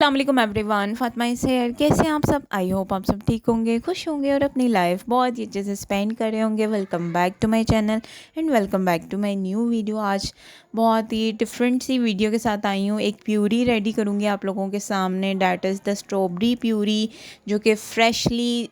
अस्सलाम वालेकुम everyone, Fatima is here. कैसे हैं आप सब? आई होप आप सब ठीक होंगे, खुश होंगे और अपनी लाइफ बहुत ही अच्छे से स्पेंड कर रहे होंगे। Welcome back to my channel and welcome back to my new video. आज बहुत ही डिफरेंट सी वीडियो के साथ आई हूँ। एक प्यूरी रेडी करूँगी आप लोगों के सामने, that is the strawberry puree, जो कि फ्रेशली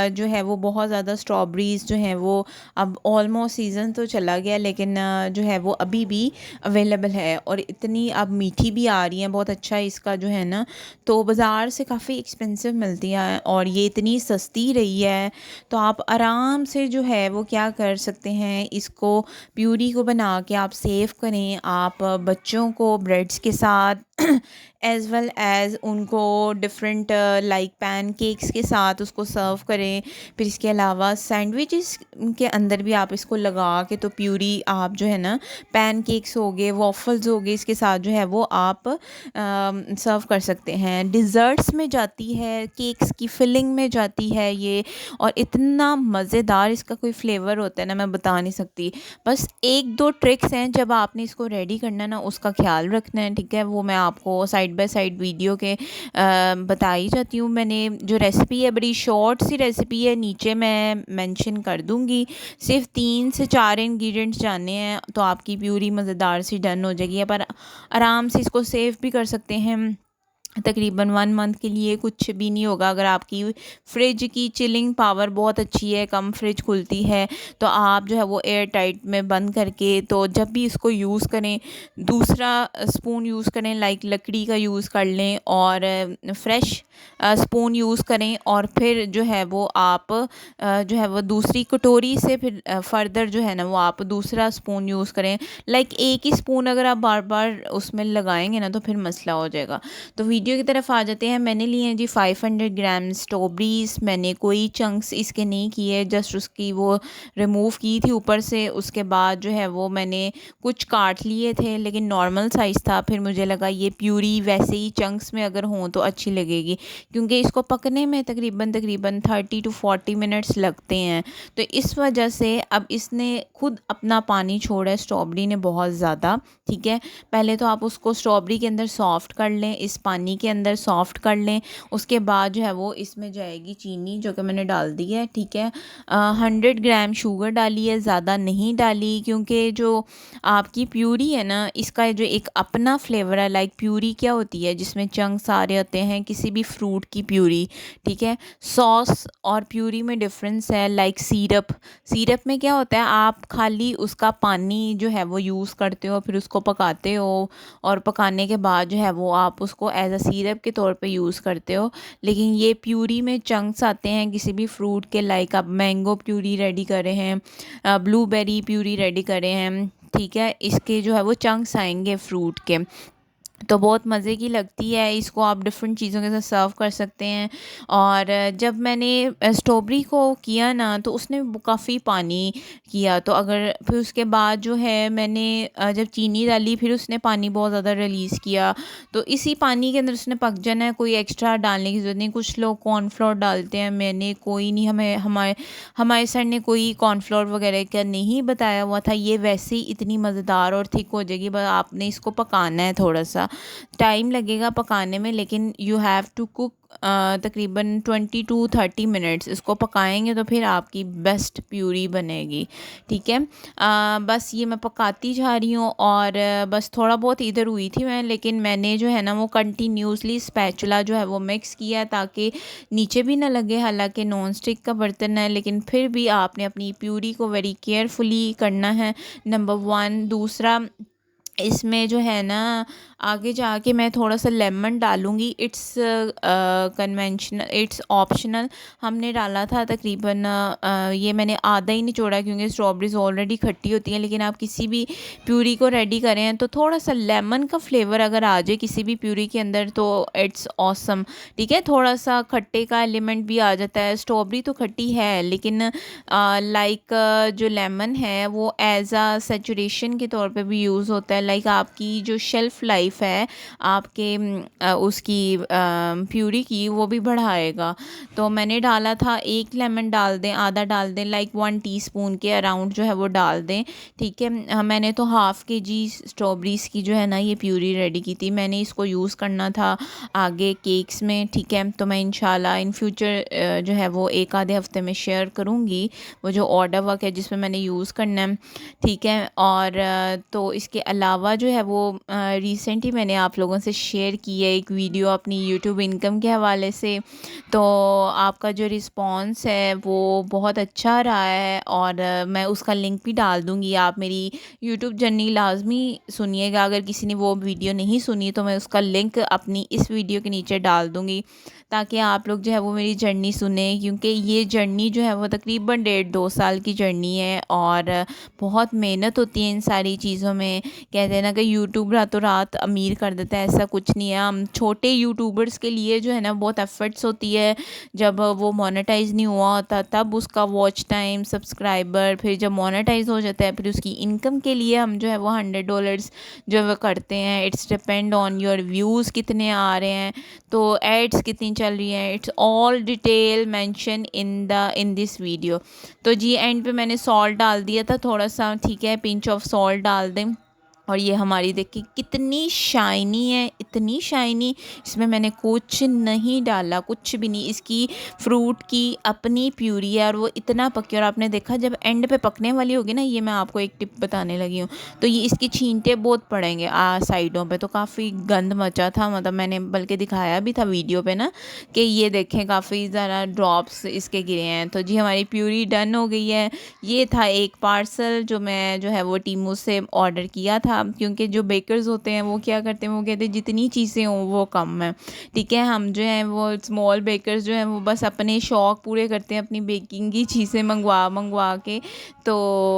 जो है वो बहुत ज़्यादा स्ट्रॉबेरीज़ जो हैं वो अब ऑलमोस्ट सीज़न तो चला गया, लेकिन जो है वो अभी भी अवेलेबल है और इतनी अब मीठी भी आ रही हैं। बहुत अच्छा इसका जो है ना, तो बाज़ार से काफ़ी एक्सपेंसिव मिलती है और ये इतनी सस्ती रही है, तो आप आराम से जो है वो क्या कर सकते हैं, इसको प्यूरी को बना के आप सेव करें। आप बच्चों को ब्रेड्स के साथ एज़ वेल एज़ उनको डिफरेंट लाइक पैन केक्स के साथ उसको सर्व करें। फिर इसके अलावा सैंडविचेस के अंदर भी आप इसको लगा के, तो प्यूरी आप जो है ना, पैन केक्स हो गए, वॉफल्स हो गए, इसके साथ जो है वो आप सर्व कर सकते हैं। डिज़र्ट्स में जाती है, केक्स की फिलिंग में जाती है ये, और इतना मज़ेदार इसका कोई फ्लेवर होता है ना, मैं बता नहीं सकती। बस एक दो ट्रिक्स हैं जब आपने इसको रेडी करना ना, उसका ख्याल रखना है, ठीक है। वो मैं आपको साइड बाय साइड वीडियो के बताई जाती हूँ। मैंने जो रेसिपी है, बड़ी शॉर्ट सी रेसिपी है, नीचे मैं मेंशन कर दूँगी। सिर्फ 3 से 4 इंग्रेडिएंट्स जानने हैं तो आपकी प्यूरी मज़ेदार सी डन हो जाएगी। पर आराम से इसको सेव भी कर सकते हैं तकरीबन 1 मंथ के लिए। कुछ भी नहीं होगा अगर आपकी फ्रिज की चिलिंग पावर बहुत अच्छी है, कम फ्रिज खुलती है, तो आप जो है वो एयर टाइट में बंद करके, तो जब भी इसको यूज़ करें, दूसरा स्पून यूज़ करें, लाइक लकड़ी का यूज़ कर लें और फ्रेश स्पून यूज़ करें, और फिर जो है वो आप जो है वो दूसरी कटोरी से फिर फर्दर जो है ना वो आप दूसरा स्पून यूज़ करें। लाइक एक ही स्पून अगर आप बार बार उसमें लगाएंगे ना, तो फिर मसला हो जाएगा। तो वीडियो की तरफ आ जाते हैं। मैंने लिए हैं जी 500 ग्राम स्ट्रॉबेरीज़। मैंने कोई चंक्स इसके नहीं किए, जस्ट उसकी वो रिमूव की थी ऊपर से। उसके बाद जो है वो मैंने कुछ काट लिए थे, लेकिन नॉर्मल साइज़ था। फिर मुझे लगा ये प्यूरी वैसे ही चंक्स में अगर हों तो अच्छी लगेगी, क्योंकि इसको पकने में तकरीबन 30 to 40 मिनट्स लगते हैं। तो इस वजह से अब इसने खुद अपना पानी छोड़ा है, स्ट्रॉबेरी ने बहुत ज़्यादा, ठीक है। पहले तो आप उसको स्ट्रॉबेरी के अंदर सॉफ्ट कर लें, इस पानी के अंदर सॉफ्ट कर लें। उसके बाद जो है वो इसमें जाएगी चीनी, जो कि मैंने डाल दी है, ठीक है। 100 ग्राम शुगर डाली है, ज़्यादा नहीं डाली, क्योंकि जो आपकी प्यूरी है ना, इसका जो एक अपना फ्लेवर है। लाइक प्यूरी क्या होती है, जिसमें चंक्स आ रहे होते हैं किसी भी फ्रूट की प्यूरी, ठीक है। सॉस और प्यूरी में डिफरेंस है। लाइक सिरप में क्या होता है, आप खाली उसका पानी जो है वो यूज़ करते हो, फिर उसको पकाते हो, और पकाने के बाद जो है वो आप उसको एज अ सिरप के तौर पे यूज़ करते हो। लेकिन ये प्यूरी में चंक्स आते हैं किसी भी फ्रूट के, लाइक आप मैंगो प्यूरी रेडी कर रहे हैं, ब्लूबेरी प्यूरी रेडी कर रहे हैं, ठीक है। इसके जो है वो चंक्स आएंगे फ्रूट के, तो बहुत मज़े की लगती है। इसको आप डिफरेंट चीज़ों के साथ सर्व कर सकते हैं। और जब मैंने स्ट्रॉबेरी को किया ना, तो उसने काफ़ी पानी किया, तो अगर फिर उसके बाद जो है मैंने जब चीनी डाली, फिर उसने पानी बहुत ज़्यादा रिलीज़ किया, तो इसी पानी के अंदर उसने पक जाना है, कोई एक्स्ट्रा डालने की ज़रूरत नहीं। कुछ लोग कॉर्नफ्लोर डालते हैं, मैंने कोई नहीं, हमारे सर ने कोई कॉर्नफ्लोर वगैरह का नहीं बताया हुआ था। ये वैसे ही इतनी मज़ेदार और थिक हो जाएगी, बस आपने इसको पकाना है, थोड़ा सा टाइम लगेगा पकाने में, लेकिन यू हैव टू कुक तकरीबन 20 to 30 मिनट्स इसको पकाएंगे, तो फिर आपकी बेस्ट प्यूरी बनेगी, ठीक है। बस ये मैं पकाती जा रही हूँ, और बस थोड़ा बहुत इधर हुई थी मैं, लेकिन मैंने जो है ना वो कंटिन्यूसली स्पैचुला जो है वो मिक्स किया, ताकि नीचे भी ना लगे। हालांकि नॉन स्टिक का बर्तन है, लेकिन फिर भी आपने अपनी प्यूरी को वेरी केयरफुली करना है, नंबर 1। दूसरा, इसमें जो है ना आगे जाके मैं थोड़ा सा लेमन डालूँगी। It's conventional, it's optional. हमने डाला था तकरीबन ये मैंने आधा ही निचोड़ा, क्योंकि स्ट्रॉबेरीज़ ऑलरेडी खट्टी होती हैं। लेकिन आप किसी भी प्यूरी को रेडी करें तो थोड़ा सा लेमन का फ्लेवर अगर आ जाए किसी भी प्यूरी के अंदर, तो इट्स ऑसम, ठीक है। थोड़ा सा खट्टे का एलिमेंट भी आ जाता है। स्ट्रॉबेरी तो खट्टी है, लेकिन लाइक जो लेमन है वो एज आ सेचुरेशन के तौर पे भी यूज़ होता है। लाइक आपकी जो शेल्फ़ लाइफ है आपके उसकी प्यूरी की, वो भी बढ़ाएगा। तो मैंने डाला था, 1 लेमन डाल दें, आधा डाल दें, लाइक 1 टीस्पून के अराउंड जो है वो डाल दें, ठीक है। मैंने तो हाफ़ केजी स्ट्रॉबेरीज़ की जो है ना ये प्यूरी रेडी की थी। मैंने इसको यूज़ करना था आगे केक्स में, ठीक है। तो मैं इंशाल्लाह इन फ्यूचर जो है वो 1 आधे हफ़्ते में शेयर करूँगी वो जो ऑर्डर वर्क है जिसमें मैंने यूज़ करना है, ठीक है। और तो इसके अलावा जो है वो रिसेंटली मैंने आप लोगों से शेयर की है एक वीडियो अपनी यूट्यूब इनकम के हवाले से। तो आपका जो रिस्पॉन्स है वो बहुत अच्छा रहा है, और मैं उसका लिंक भी डाल दूँगी। आप मेरी यूट्यूब जर्नी लाज़मी सुनिएगा। अगर किसी ने वो वीडियो नहीं सुनी तो मैं उसका लिंक अपनी इस वीडियो के नीचे डाल दूँगी, ताकि आप लोग जो है वो मेरी जर्नी सुने, क्योंकि ये जर्नी जो है वो तकरीबन 1.5-2 साल की जर्नी है, और बहुत मेहनत होती है इन सारी चीज़ों में। कहते हैं ना कि यूट्यूब रातों रात अमीर कर देता है, ऐसा कुछ नहीं है। हम छोटे यूट्यूबर्स के लिए जो है ना बहुत एफ़र्ट्स होती है। जब वो मोनेटाइज़ नहीं हुआ होता तब उसका वॉच टाइम, सब्सक्राइबर, फिर जब मोनेटाइज़ हो जाता है फिर उसकी इनकम के लिए हम जो है वो $100 जो है वो करते हैं। It's depend on your views कितने आ रहे हैं, तो एड्स कितनी चल रही हैं। It's all detail mention in this video. तो जी एंड पे मैंने सॉल्ट डाल दिया था थोड़ा सा, ठीक है, पिंच ऑफ सॉल्ट डाल दें। और ये हमारी देखिए कितनी शाइनी है, इतनी शाइनी। इसमें मैंने कुछ नहीं डाला, कुछ भी नहीं। इसकी फ्रूट की अपनी प्यूरी है और वो इतना पकी। और आपने देखा जब एंड पे पकने वाली होगी ना, ये मैं आपको एक टिप बताने लगी हूँ, तो ये इसकी छींटे बहुत पड़ेंगे साइडों पे। तो काफ़ी गंद मचा था, मतलब मैंने बल्कि दिखाया भी था वीडियो पे ना कि ये देखें काफ़ी ज़्यादा ड्रॉप्स इसके गिरे हैं। तो जी हमारी प्यूरी डन हो गई है। ये था एक पार्सल जो मैं जो है वो टीमू से ऑर्डर किया था, क्योंकि जो बेकर्स होते हैं वो क्या करते हैं, वो कहते हैं जितनी चीज़ें हों वो कम है, ठीक है। हम जो हैं वो स्मॉल बेकर्स जो हैं वो बस अपने शौक़ पूरे करते हैं अपनी बेकिंग की चीज़ें मंगवा मंगवा के। तो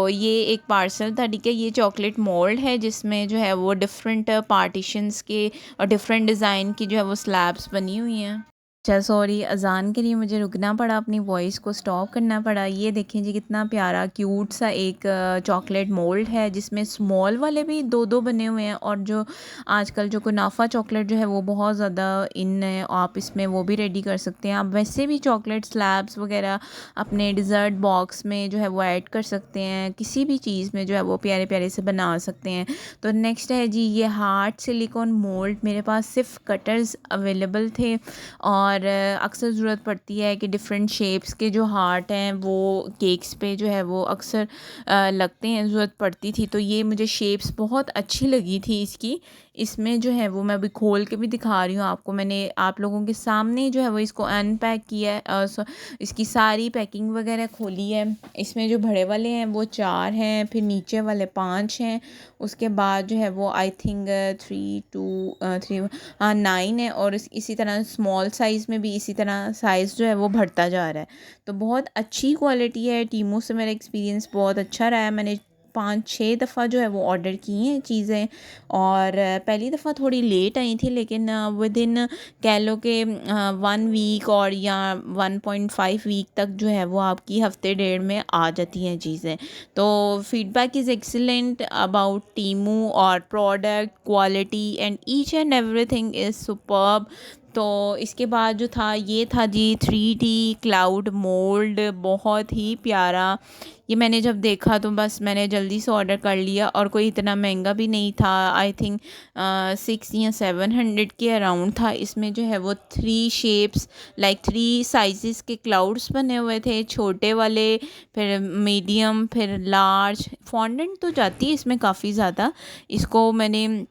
ये एक पार्सल था, ठीक है। ये चॉकलेट मोल्ड है जिसमें जो है वो डिफरेंट पार्टीशंस के और डिफरेंट डिज़ाइन की जो है वो स्लैब्स बनी हुई हैं। अच्छा सॉरी, अज़ान के लिए मुझे रुकना पड़ा, अपनी वॉइस को स्टॉप करना पड़ा। ये देखें जी कितना प्यारा क्यूट सा एक चॉकलेट मोल्ड है, जिसमें स्मॉल वाले भी 2-2 बने हुए हैं, और जो आजकल जो कुनाफा चॉकलेट जो है वो बहुत ज़्यादा इन है, आप इसमें वो भी रेडी कर सकते हैं। आप वैसे भी चॉकलेट स्लैब्स वगैरह अपने डिज़र्ट बॉक्स में जो है वो ऐड कर सकते हैं, किसी भी चीज़ में जो है वो प्यारे प्यारे से बना सकते हैं। तो नेक्स्ट है जी ये हार्ड सिलिकॉन मोल्ड। मेरे पास सिर्फ कटर्स अवेलेबल थे, और अक्सर ज़रूरत पड़ती है कि डिफरेंट शेप्स के जो हार्ट हैं वो केक्स पे जो है वो अक्सर लगते हैं, ज़रूरत पड़ती थी। तो ये मुझे शेप्स बहुत अच्छी लगी थी इसकी। इसमें जो है वो मैं अभी खोल के भी दिखा रही हूँ आपको। मैंने आप लोगों के सामने जो है वो इसको अनपैक किया है, इसकी सारी पैकिंग वगैरह खोली है। इसमें जो बड़े वाले हैं वो 4 हैं, फिर नीचे वाले 5 हैं, उसके बाद जो है वो आई थिंक 9 है, और इसी तरह स्मॉल साइज़ में भी इसी तरह साइज़ जो है वो बढ़ता जा रहा है। तो बहुत अच्छी क्वालिटी है। टीमू से मेरा एक्सपीरियंस बहुत अच्छा रहा है। मैंने 5-6 दफ़ा जो है वो ऑर्डर की हैं चीज़ें, और पहली दफ़ा थोड़ी लेट आई थी, लेकिन विदिन कह लो कि 1 वीक और या 1.5 वीक तक जो है वो आपकी हफ़्ते डेढ़ में आ जाती हैं चीज़ें। तो फीडबैक इज़ एक्सीलेंट अबाउट टीमू, और product quality and each and everything is superb. तो इसके बाद जो था ये था जी 3D क्लाउड मोल्ड, बहुत ही प्यारा। ये मैंने जब देखा तो बस मैंने जल्दी से ऑर्डर कर लिया, और कोई इतना महंगा भी नहीं था। आई थिंक 6 या 700 के अराउंड था। इसमें जो है वो 3 शेप्स लाइक 3 साइज़ के क्लाउड्स बने हुए थे, छोटे वाले, फिर मीडियम, फिर लार्ज। फॉन्डेंट तो जाती है इसमें काफ़ी ज़्यादा। इसको मैंने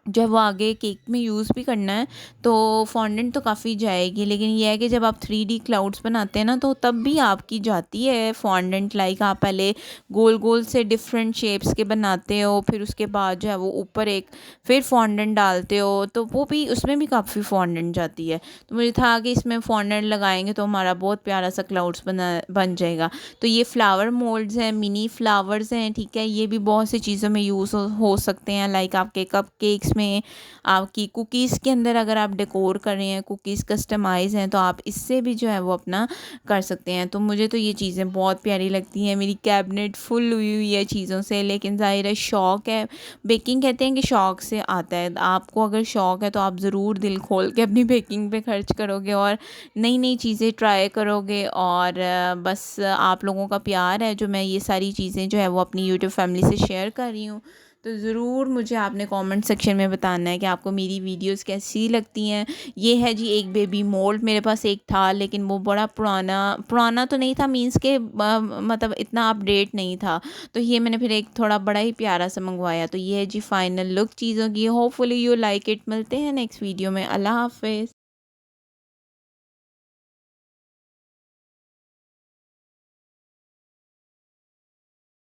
जब वो आगे केक में यूज़ भी करना है तो फॉन्डेंट तो काफ़ी जाएगी, लेकिन ये है कि जब आप 3D क्लाउड्स बनाते हैं ना तो तब भी आपकी जाती है फॉन्डेंट। लाइक आप पहले गोल गोल से डिफरेंट शेप्स के बनाते हो, फिर उसके बाद जो है वो ऊपर एक फिर फॉन्डेंट डालते हो, तो वो भी उसमें भी काफ़ी फॉन्डेंट जाती है। तो मुझे था कि इसमें फॉन्डेंट लगाएंगे तो हमारा बहुत प्यारा सा क्लाउड्स बन जाएगा। तो ये फ्लावर मोल्ड्स हैं, मिनी फ्लावर्स हैं, ठीक है। ये भी बहुत सी चीज़ों में यूज़ हो सकते हैं, लाइक आपके कप केक्स में आपकी कुकीज़ के अंदर अगर आप डेकोर कर रहे हैं, कुकीज़ कस्टमाइज़ हैं, तो आप इससे भी जो है वो अपना कर सकते हैं। तो मुझे तो ये चीज़ें बहुत प्यारी लगती हैं। मेरी कैबिनेट फुल हुई हुई है चीज़ों से, लेकिन ज़ाहिर है शौक़ है। बेकिंग कहते हैं कि शौक़ से आता है। आपको अगर शौक़ है तो आप ज़रूर दिल खोल के अपनी बेकिंग पे खर्च करोगे और नई नई चीज़ें ट्राई करोगे। और बस आप लोगों का प्यार है जो मैं ये सारी चीज़ें जो है वो अपनी यूट्यूब फैमिली से शेयर कर रही हूँ। तो ज़रूर मुझे आपने कमेंट सेक्शन में बताना है कि आपको मेरी वीडियोस कैसी लगती हैं। ये है जी एक बेबी मोल्ड, मेरे पास एक था लेकिन वो बड़ा पुराना पुराना तो नहीं था, मीन्स के मतलब इतना अपडेट नहीं था। तो ये मैंने फिर एक थोड़ा बड़ा ही प्यारा सा मंगवाया। तो ये है जी फाइनल लुक चीज़ों की। Hopefully you like it. मिलते हैं नेक्स्ट वीडियो में। अल्लाह हाफ़िज़।